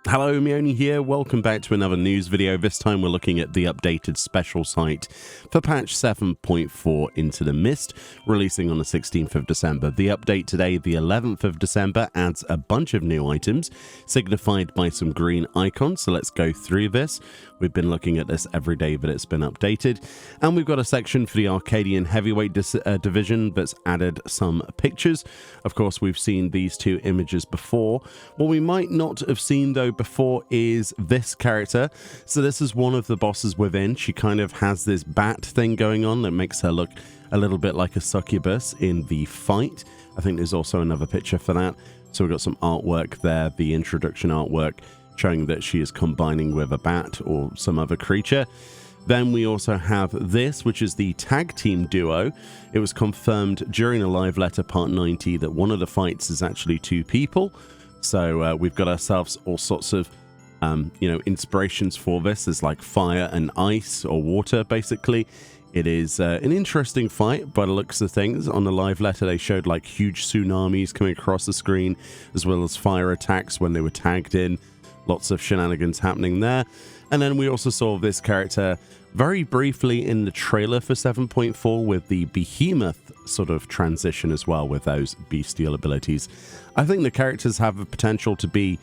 Hello, Meoni here. Welcome back to another news video. This time we're looking at the updated special site for patch 7.4 Into the Mist, releasing on the 16th of December. The update today, the 11th of December, adds a bunch of new items, signified by some green icons. So let's go through this. We've been looking at this every day that it's been updated. And we've got a section for the Arcadion heavyweight division that's added some pictures. Of course, we've seen these two images before. What we might not have seen, though, before is this character. So this is one of the bosses within. She kind of has this bat thing going on that makes her look a little bit like a succubus in the fight. I think there's also another picture for that. So we've got some artwork there, the introduction artwork, showing that she is combining with a bat or some other creature. Then we also have this, which is the tag team duo. It was confirmed during a live letter part 90 that one of the fights is actually two people. So we've got ourselves all sorts of, inspirations for this. There's like fire and ice or water, basically. It is an interesting fight by the looks of things. On the live letter, they showed like huge tsunamis coming across the screen, as well as fire attacks when they were tagged in. Lots of shenanigans happening there. And then we also saw this character very briefly in the trailer for 7.4 with the behemoth sort of transition as well with those bestial abilities. I think the characters have the potential to be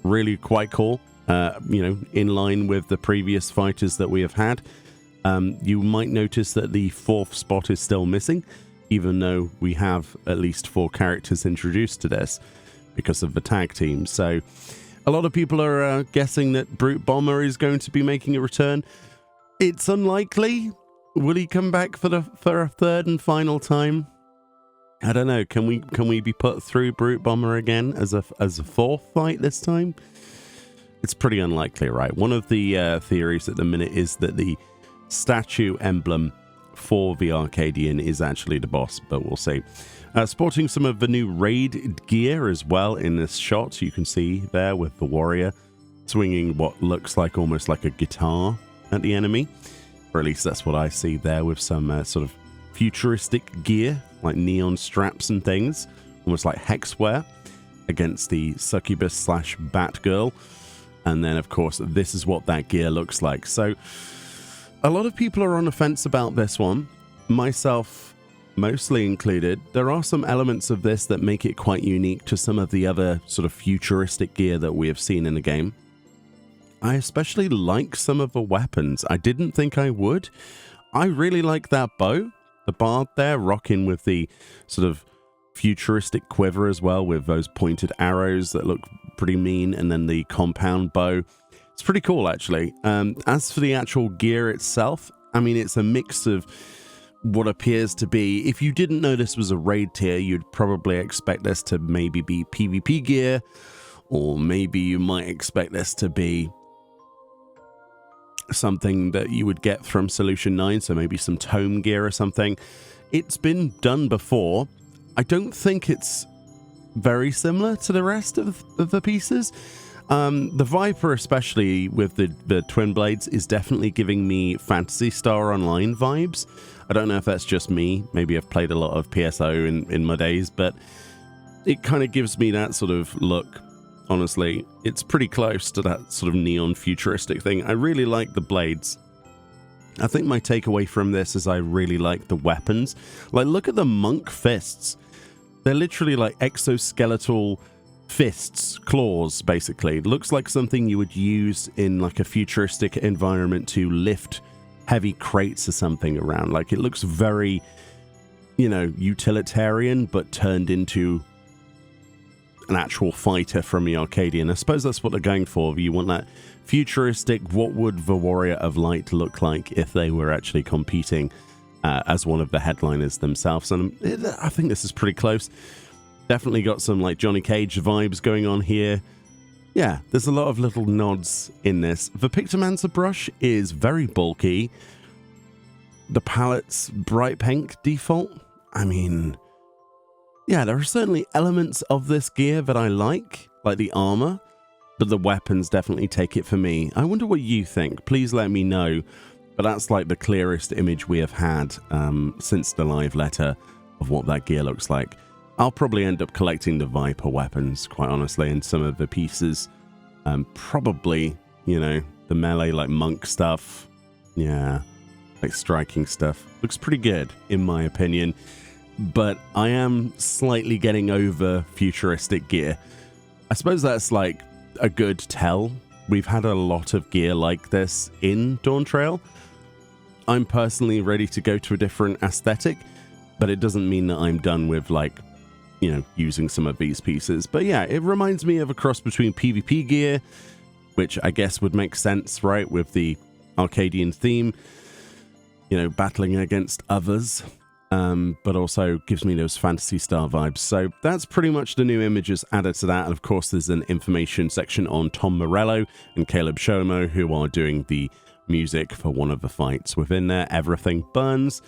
really quite cool, in line with the previous fighters that we have had. You might notice that the fourth spot is still missing, even though we have at least 4 characters introduced to this because of the tag team. So a lot of people are guessing that Brute Bomber is going to be making a return. It's unlikely. Will he come back for a third and final time? I don't know. Can we be put through Brute Bomber again as a fourth fight this time? It's pretty unlikely, right? One of the theories at the minute is that the statue emblem for the Arcadion is actually the boss, but we'll see. Sporting some of the new raid gear as well in this shot. You can see there with the warrior swinging what looks like almost like a guitar at the enemy. Or at least that's what I see there, with some sort of futuristic gear, like neon straps and things, almost like hexware, against the succubus slash Batgirl. And then, of course, this is what that gear looks like. So a lot of people are on the fence about this one, myself mostly included. There are some elements of this that make it quite unique to some of the other sort of futuristic gear that we have seen in the game. I especially like some of the weapons. I didn't think I would. I really like that bow, the bard there, rocking with the sort of futuristic quiver as well, with those pointed arrows that look pretty mean, and then the compound bow. It's pretty cool, actually. As for the actual gear itself, I mean, it's a mix of what appears to be, if you didn't know this was a raid tier, you'd probably expect this to maybe be PvP gear, or maybe you might expect this to be something that you would get from Solution 9, so maybe some tome gear or something. It's been done before. I don't think it's very similar to the rest of the pieces. The Viper, especially with the twin blades, is definitely giving me Phantasy Star Online vibes. I don't know if that's just me. Maybe I've played a lot of PSO in my days, but it kind of gives me that sort of look. Honestly, it's pretty close to that sort of neon futuristic thing. I really like the blades. I think my takeaway from this is I really like the weapons. Like, look at the monk fists. They're literally like exoskeletal fists, claws, basically. It looks like something you would use in like a futuristic environment to lift heavy crates or something around. Like, it looks very, utilitarian, but turned into an actual fighter from the Arcadion. I suppose that's what they're going for. You want that futuristic, what would the Warrior of Light look like if they were actually competing as one of the headliners themselves? And I think this is pretty close. Definitely got some like Johnny Cage vibes going on here. Yeah, there's a lot of little nods in this. The Pictomancer brush is very bulky. The palette's bright pink default. I mean, yeah, there are certainly elements of this gear that I like the armor, but the weapons definitely take it for me. I wonder what you think. Please let me know. But that's like the clearest image we have had since the live letter of what that gear looks like. I'll probably end up collecting the Viper weapons, quite honestly, and some of the pieces Probably, you know, the melee, like monk stuff. Yeah, like striking stuff. Looks pretty good, in my opinion. But I am slightly getting over futuristic gear. I suppose that's like a good tell. We've had a lot of gear like this in Dawntrail. I'm personally ready to go to a different aesthetic, but it doesn't mean that I'm done with, like, you know, using some of these pieces. But yeah, it reminds me of a cross between PvP gear, which I guess would make sense, right, with the Arcadion theme, you know, battling against others, but also gives me those Phantasy Star vibes. So that's pretty much the new images added to that. And of course, there's an information section on Tom Morello and Caleb Shomo, who are doing the music for one of the fights within there. Everything Burns,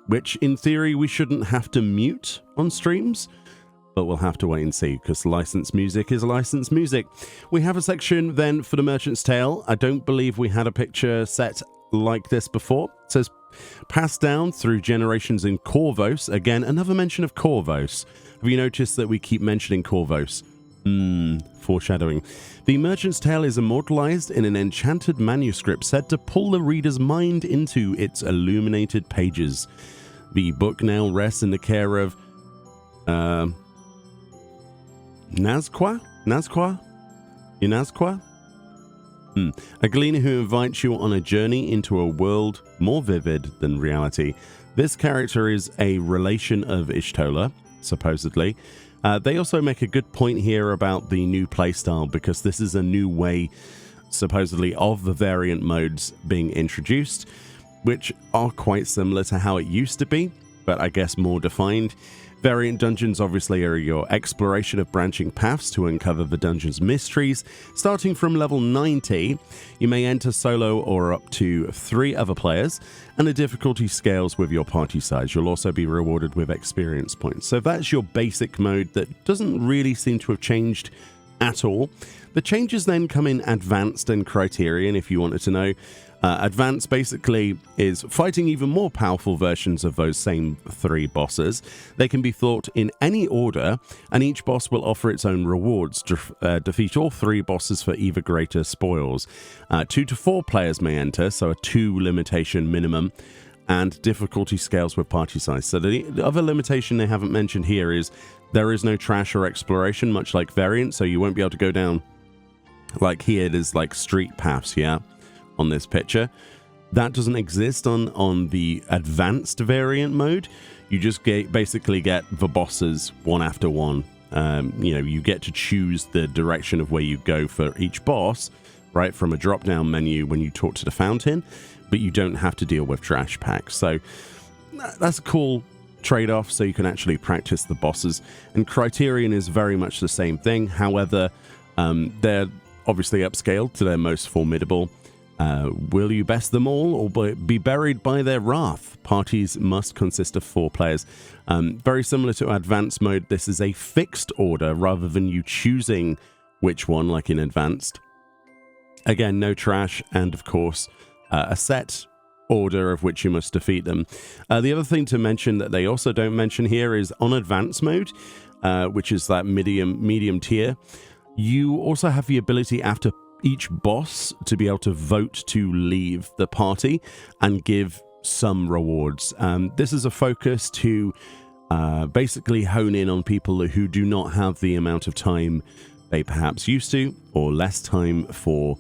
which in theory we shouldn't have to mute on streams, but we'll have to wait and see, because licensed music is licensed music. We have a section then for the Merchant's Tale. I don't believe we had a picture set like this before. It says, passed down through generations in Corvos. Again, another mention of Corvos. Have you noticed that we keep mentioning Corvos? Foreshadowing. The Merchant's Tale is immortalized in an enchanted manuscript said to pull the reader's mind into its illuminated pages. The book now rests in the care of Nazqua? A gleaner who invites you on a journey into a world more vivid than reality. This character is a relation of Ishtola, supposedly. They also make a good point here about the new playstyle, because this is a new way, supposedly, of the variant modes being introduced, which are quite similar to how it used to be, but I guess more defined. Variant dungeons obviously are your exploration of branching paths to uncover the dungeon's mysteries. Starting from level 90, you may enter solo or up to 3 other players, and the difficulty scales with your party size. You'll also be rewarded with experience points. So that's your basic mode that doesn't really seem to have changed at all. The changes then come in Advanced and Criterion, if you wanted to know. Advanced basically is fighting even more powerful versions of those same 3 bosses. They can be fought in any order, and each boss will offer its own rewards. Defeat all 3 bosses for either greater spoils. 2 to 4 players may enter, so a 2 limitation minimum, and difficulty scales with party size. So the other limitation they haven't mentioned here is there is no trash or exploration, much like Variant, so you won't be able to go down, like here, there's like street paths, yeah, on this picture. That doesn't exist on the Advanced Variant mode. You just basically get the bosses one after one. You know, you get to choose the direction of where you go for each boss, right, from a drop-down menu when you talk to the fountain, but you don't have to deal with trash packs. So that's a cool trade-off, so you can actually practice the bosses. And Criterion is very much the same thing. However, they're obviously upscaled to their most formidable. Will you best them all or be buried by their wrath? Parties must consist of 4 players. Very similar to Advanced mode, this is a fixed order rather than you choosing which one, like in Advanced. Again, no trash, and of course, a set order of which you must defeat them. The other thing to mention that they also don't mention here is on Advanced mode, which is that medium tier, you also have the ability after each boss to be able to vote to leave the party and give some rewards. This is a focus to basically hone in on people who do not have the amount of time they perhaps used to, or less time for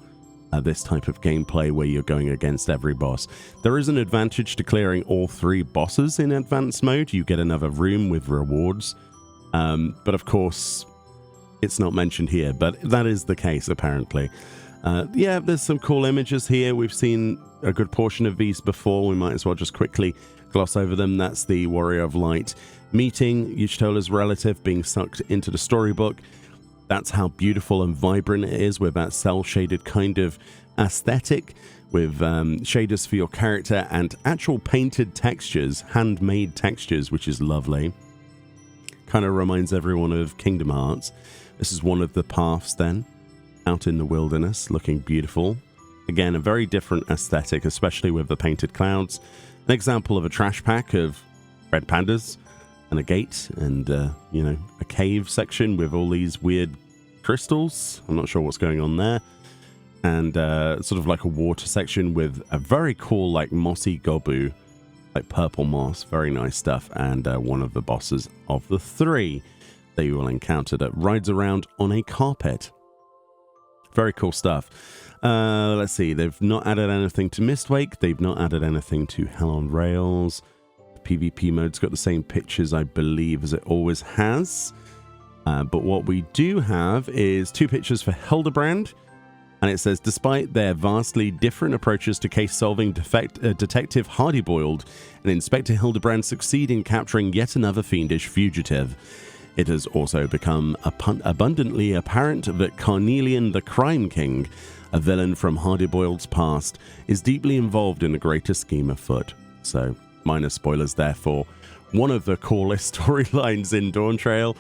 this type of gameplay where you're going against every boss. There is an advantage to clearing all 3 bosses in Advanced mode. You get another room with rewards, but of course it's not mentioned here, but that is the case apparently. Yeah, there's some cool images here. We've seen a good portion of these before. We might as well just quickly gloss over them. That's the Warrior of Light meeting Y'shtola's relative, being sucked into the storybook. That's how beautiful and vibrant it is, with that cel-shaded kind of aesthetic, with shaders for your character and actual painted textures, handmade textures, which is lovely. Kind of reminds everyone of Kingdom Hearts. This is one of the paths then, out in the wilderness, looking beautiful. Again, a very different aesthetic, especially with the painted clouds. An example of a trash pack of red pandas and a gate and, you know, a cave section with all these weird crystals. I'm not sure what's going on there. And sort of like a water section with a very cool, like, mossy gobu, like purple moss. Very nice stuff. And one of the bosses of the 3 that you will encounter that rides around on a carpet. Very cool stuff. Let's see. They've not added anything to Mistwake. They've not added anything to Hell on Rails. The PvP mode's got the same pictures, I believe, as it always has. But what we do have is 2 pictures for Hildibrand. And it says, despite their vastly different approaches to case-solving, Detective Hardyboiled and Inspector Hildibrand succeed in capturing yet another fiendish fugitive. It has also become abundantly apparent that Carnelian the Crime King, a villain from Hardyboiled's past, is deeply involved in a greater scheme afoot. So, minor spoilers there for one of the coolest storylines in Dawntrail,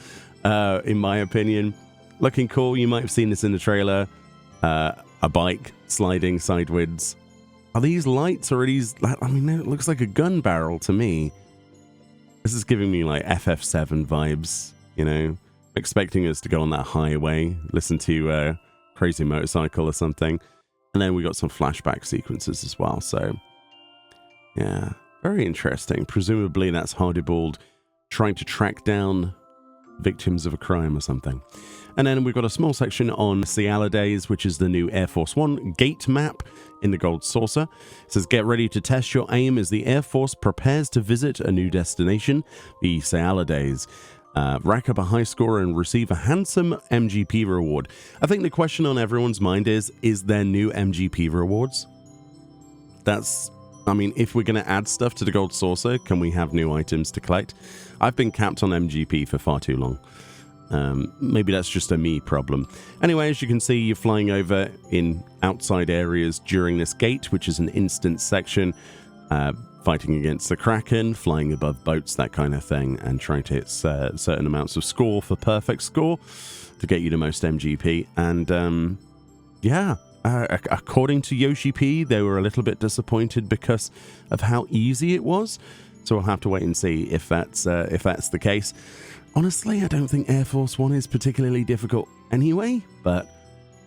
in my opinion. Looking cool. You might have seen this in the trailer. A bike sliding sideways. Are these lights or are these... I mean, it looks like a gun barrel to me. This is giving me like FF7 vibes, you know, expecting us to go on that highway, listen to Crazy Motorcycle or something. And then we got some flashback sequences as well. So, yeah, very interesting. Presumably that's Hardyboiled trying to track down victims of a crime or something. And then we've got a small section on Cialades, which is the new Air Force One gate map in the Gold Saucer. It says, get ready to test your aim as the Air Force prepares to visit a new destination, the Cialades. Rack up a high score and receive a handsome MGP reward. I think the question on everyone's mind is there new MGP rewards? That's... I mean, if we're going to add stuff to the Gold Saucer, can we have new items to collect? I've been capped on MGP for far too long. Maybe that's just a me problem. Anyway, as you can see, you're flying over in outside areas during this gate, which is an instance section, fighting against the Kraken, flying above boats, that kind of thing, and trying to hit certain amounts of score for perfect score to get you the most MGP. And yeah, according to Yoshi P, they were a little bit disappointed because of how easy it was. So we'll have to wait and see if that's the case. Honestly, I don't think Air Force One is particularly difficult anyway, but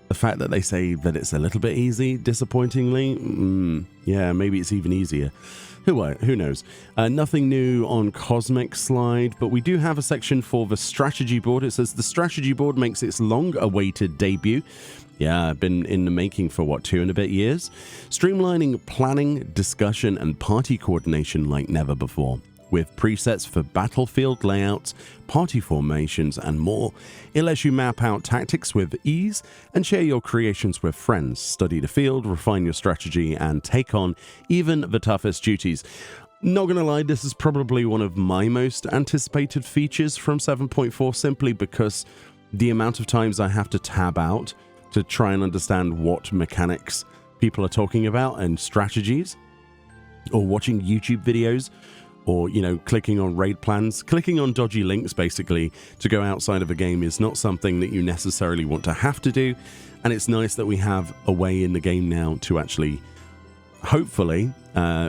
the fact that they say that it's a little bit easy, disappointingly, yeah, maybe it's even easier. Who knows? Nothing new on Cosmic Slide, but we do have a section for the strategy board. It says the strategy board makes its long-awaited debut. Yeah, been in the making for, what, 2 and a bit years? Streamlining planning, discussion, and party coordination like never before. With presets for battlefield layouts, party formations, and more, it lets you map out tactics with ease and share your creations with friends, study the field, refine your strategy, and take on even the toughest duties. Not gonna lie, this is probably one of my most anticipated features from 7.4, simply because the amount of times I have to tab out to try and understand what mechanics people are talking about and strategies, or watching YouTube videos, or, you know, clicking on raid plans, clicking on dodgy links, basically, to go outside of a game is not something that you necessarily want to have to do. And it's nice that we have a way in the game now to actually, hopefully,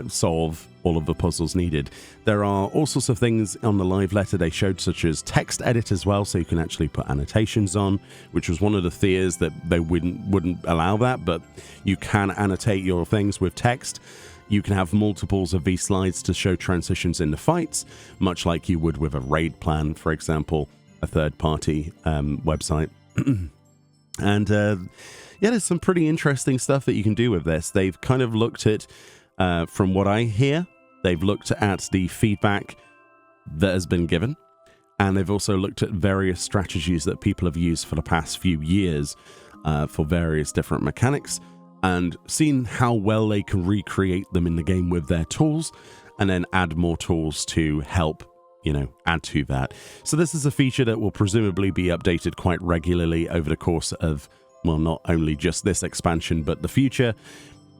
solve all of the puzzles needed. There are all sorts of things on the live letter they showed, such as text edit as well, so you can actually put annotations on, which was one of the fears that they wouldn't allow that, but you can annotate your things with text. You can have multiples of these slides to show transitions in the fights, much like you would with a raid plan, for example, a third-party website. And yeah, there's some pretty interesting stuff that you can do with this. They've kind of looked at, from what I hear, they've looked at the feedback that has been given, and they've also looked at various strategies that people have used for the past few years for various different mechanics, and seen how well they can recreate them in the game with their tools, and then add more tools to help, you know, add to that. So this is a feature that will presumably be updated quite regularly over the course of, well, not only just this expansion, but the future,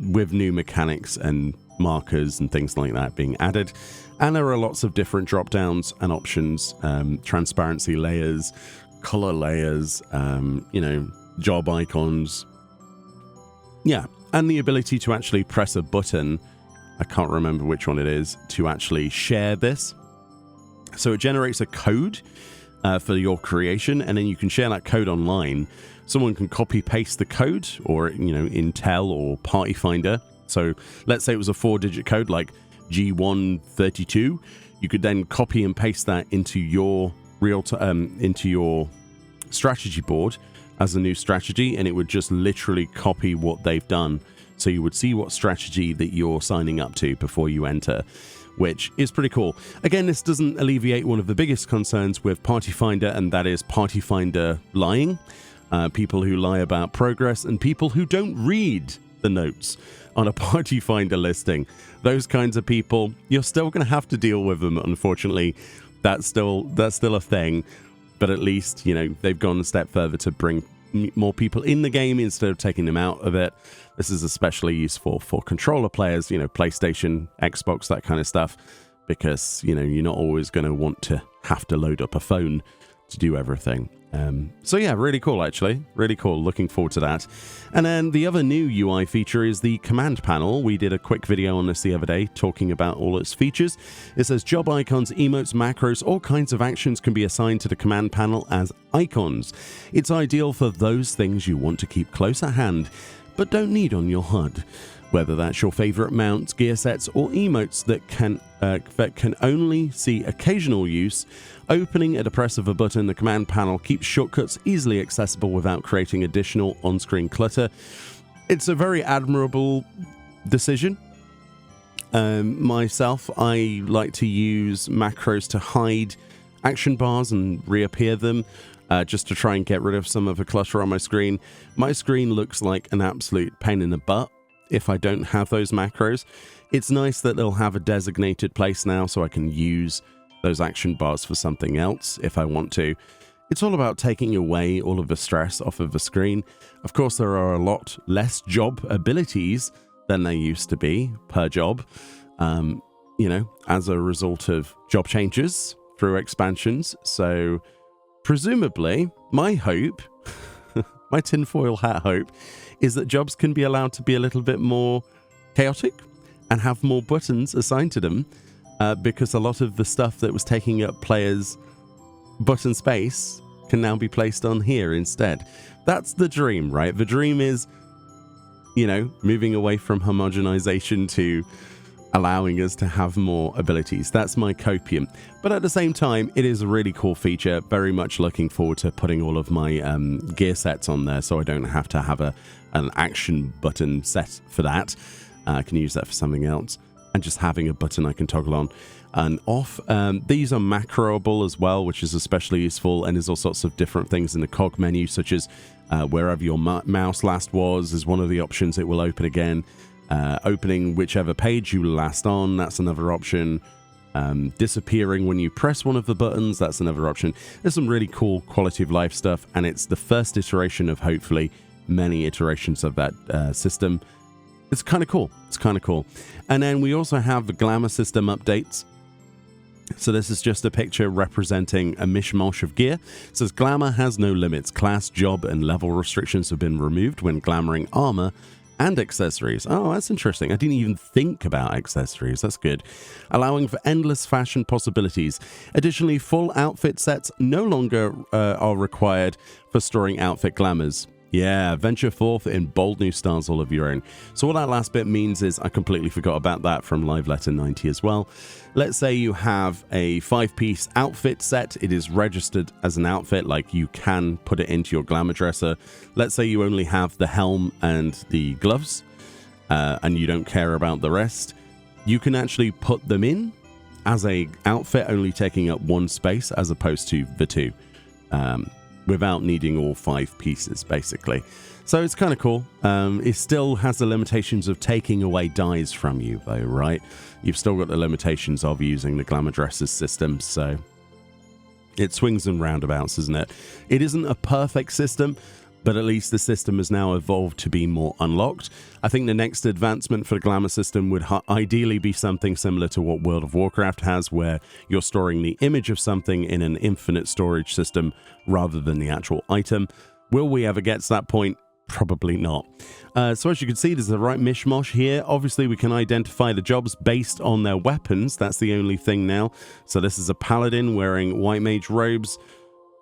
with new mechanics and markers and things like that being added. And there are lots of different drop downs and options, transparency layers, color layers, you know, job icons. Yeah, and the ability to actually press a button, I can't remember which one it is, to actually share this. So it generates a code for your creation, and then you can share that code online. Someone can copy paste the code, or Intel or Party Finder. So let's say it was a 4-digit code like G132. You could then copy and paste that into your into your strategy board as a new strategy, and it would just literally copy what they've done. So you would see what strategy that you're signing up to before you enter, which is pretty cool. Again, this doesn't alleviate one of the biggest concerns with Party Finder, and that is Party Finder lying. People who lie about progress and people who don't read the notes on a Party Finder listing. Those kinds of people, you're still going to have to deal with them, unfortunately. That's still a thing. But at least, they've gone a step further to bring more people in the game instead of taking them out of it. This is especially useful for controller players, PlayStation, Xbox, that kind of stuff, because, you're not always going to want to have to load up a phone to do everything. So yeah, really cool, actually. Really cool. Looking forward to that. And then the other new UI feature is the command panel. We did a quick video on this the other day talking about all its features. It says job icons, emotes, macros, all kinds of actions can be assigned to the command panel as icons. It's ideal for those things you want to keep close at hand, but don't need on your HUD. Whether that's your favorite mounts, gear sets, or emotes that can only see occasional use, opening at the press of a button, the command panel keeps shortcuts easily accessible without creating additional on-screen clutter. It's a very admirable decision. Myself, I like to use macros to hide action bars and reappear them, just to try and get rid of some of the clutter on my screen. My screen looks like an absolute pain in the butt if I don't have those macros. It's nice that they'll have a designated place now so I can use those action bars for something else if I want to. It's all about taking away all of the stress off of the screen. Of course, there are a lot less job abilities than there used to be per job, as a result of job changes through expansions. So presumably, my hope, my tinfoil hat hope, is that jobs can be allowed to be a little bit more chaotic and have more buttons assigned to them, because a lot of the stuff that was taking up players' button space can now be placed on here instead. That's the dream, right? The dream is, moving away from homogenization to allowing us to have more abilities. That's my copium. But at the same time, it is a really cool feature. Very much looking forward to putting all of my gear sets on there so I don't have to have an action button set for that. I can use that for something else. And just having a button I can toggle on and off. These are macroable as well, which is especially useful. And there's all sorts of different things in the cog menu, such as wherever your mouse last was is one of the options it will open again. Opening whichever page you were last on, that's another option. Disappearing when you press one of the buttons, that's another option. There's some really cool quality of life stuff, and it's the first iteration of hopefully many iterations of that system. It's kind of cool. It's kind of cool. And then we also have the Glamour system updates. So this is just a picture representing a mishmash of gear. It says Glamour has no limits. Class, job, and level restrictions have been removed when glamoring armor and accessories. Oh, that's interesting. I didn't even think about accessories. That's good. Allowing for endless fashion possibilities. Additionally, full outfit sets no longer are required for storing outfit glamours. Yeah, venture forth in bold new styles all of your own. So what that last bit means is I completely forgot about that from Live Letter 90 as well. Let's say you have a 5-piece outfit set. It is registered as an outfit, like you can put it into your glamour dresser. Let's say you only have the helm and the gloves, and you don't care about the rest. You can actually put them in as a outfit, only taking up one space as opposed to the two. Without needing all 5 pieces, basically. So it's kind of cool. It still has the limitations of taking away dies from you, though, right? You've still got the limitations of using the Glamour Dresses system, so it swings and roundabouts, isn't it? It isn't a perfect system, but at least the system has now evolved to be more unlocked. I think the next advancement for the Glamour system would ideally be something similar to what World of Warcraft has, where you're storing the image of something in an infinite storage system rather than the actual item. Will we ever get to that point? Probably not. So as you can see, there's the right mishmash here. Obviously, we can identify the jobs based on their weapons. That's the only thing now. So this is a paladin wearing white mage robes.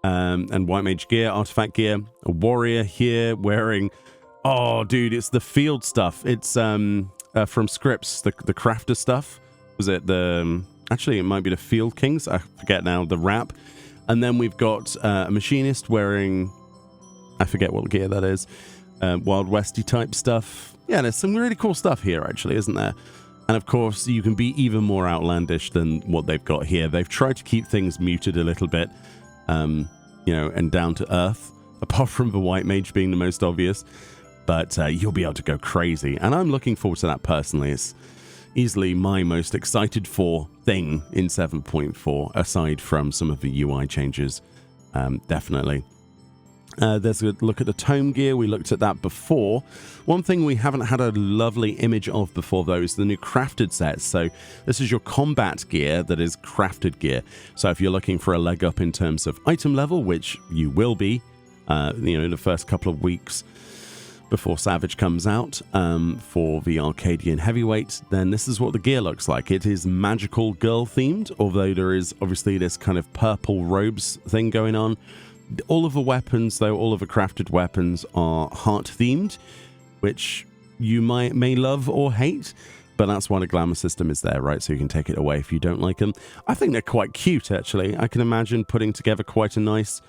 and White Mage gear, artifact gear. A warrior here wearing, oh dude, it's the field stuff. It's from Scripts, the crafter stuff. Was it the actually it might be the Field Kings, I forget now, the wrap. And then we've got a machinist wearing, I forget what gear that is, Wild Westy type stuff. Yeah, there's some really cool stuff here actually, isn't there? And of course, you can be even more outlandish than what they've got here. They've tried to keep things muted a little bit, you know, and down to earth, apart from the White Mage being the most obvious. But you'll be able to go crazy. And I'm looking forward to that personally. It's easily my most excited for thing in 7.4, aside from some of the UI changes, definitely. There's a look at the tome gear. We looked at that before. One thing we haven't had a lovely image of before, though, is the new crafted sets. So this is your combat gear that is crafted gear. So if you're looking for a leg up in terms of item level, which you will be, you know, in the first couple of weeks before Savage comes out for the Arcadion heavyweight, then this is what the gear looks like. It is magical girl themed, although there is obviously this kind of purple robes thing going on. All of the weapons, though, all of the crafted weapons are heart-themed, which you may love or hate, but that's why the Glamour system is there, right? So you can take it away if you don't like them. I think they're quite cute, actually. I can imagine putting together quite a nice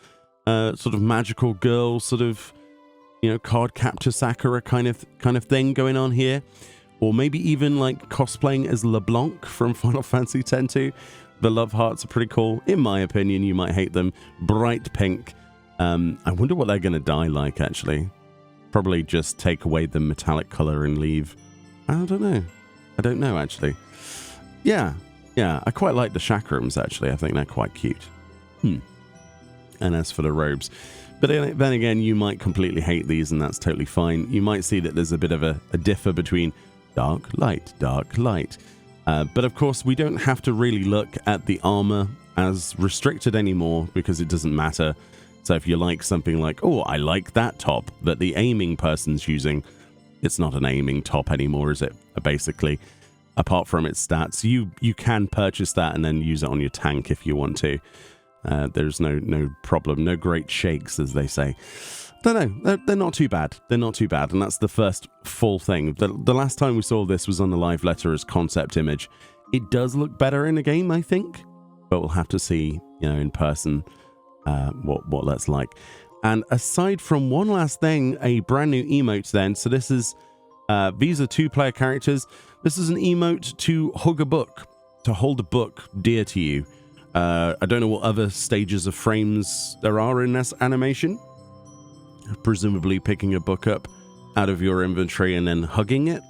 sort of magical girl, sort of, you know, card captor Sakura kind of thing going on here. Or maybe even like cosplaying as LeBlanc from Final Fantasy X-2. The love hearts are pretty cool. In my opinion, you might hate them. Bright pink. I wonder what they're going to dye like, actually. Probably just take away the metallic color and leave. I don't know. I don't know, actually. Yeah. I quite like the chakrams, actually. I think they're quite cute. And as for the robes. But then again, you might completely hate these, and that's totally fine. You might see that there's a bit of a differ between dark, light, dark, light. But of course, we don't have to really look at the armor as restricted anymore because it doesn't matter. So if you like something like, oh, I like that top that the aiming person's using, it's not an aiming top anymore, is it? Basically, apart from its stats, you can purchase that and then use it on your tank if you want to. There's no problem, no great shakes, as they say. Don't know, they're not too bad. They're not too bad, and that's the first full thing. The last time we saw this was on the live letter as concept image. It does look better in the game, I think, but we'll have to see, you know, in person what that's like. And aside from one last thing, a brand new emote then. So this is these are 2-player characters. This is an emote to hug a book, to hold a book dear to you. I don't know what other stages of frames there are in this animation. Presumably picking a book up out of your inventory and then hugging it.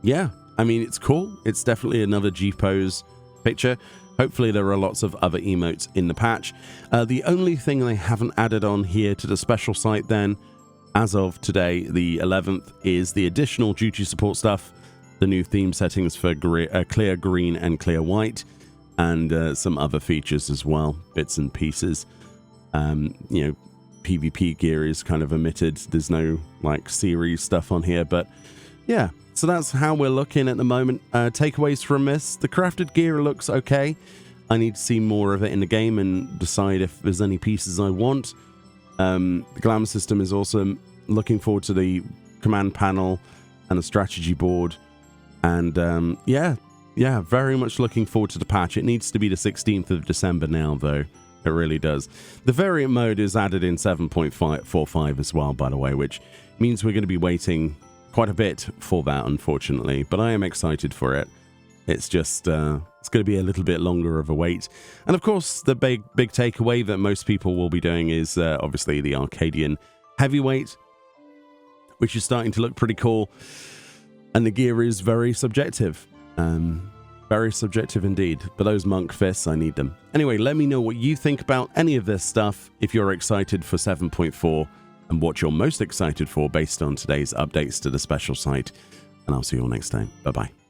Yeah, I mean, it's cool. It's definitely another G-pose picture. Hopefully there are lots of other emotes in the patch. The only thing they haven't added on here to the special site then, as of today, the 11th, is the additional duty support stuff, the new theme settings for clear green and clear white, and some other features as well, bits and pieces. You know, PvP gear is kind of omitted. There's no like series stuff on here, but yeah, so that's how we're looking at the moment. Takeaways from this: the crafted gear looks okay. I need to see more of it in the game and decide if there's any pieces I want. The Glamour system is awesome. Looking forward to the command panel and the strategy board, and yeah, very much looking forward to the patch. It needs to be the 16th of December now, though. It really does. The variant mode is added in 7.45 as well, by the way, which means we're going to be waiting quite a bit for that, unfortunately. But I am excited for it. It's just, it's going to be a little bit longer of a wait. And of course, the big takeaway that most people will be doing is obviously the Arcadion heavyweight, which is starting to look pretty cool. And the gear is very subjective. Very subjective indeed, but those monk fists, I need them. Anyway, let me know what you think about any of this stuff, if you're excited for 7.4, and what you're most excited for based on today's updates to the special site. And I'll see you all next time. Bye-bye.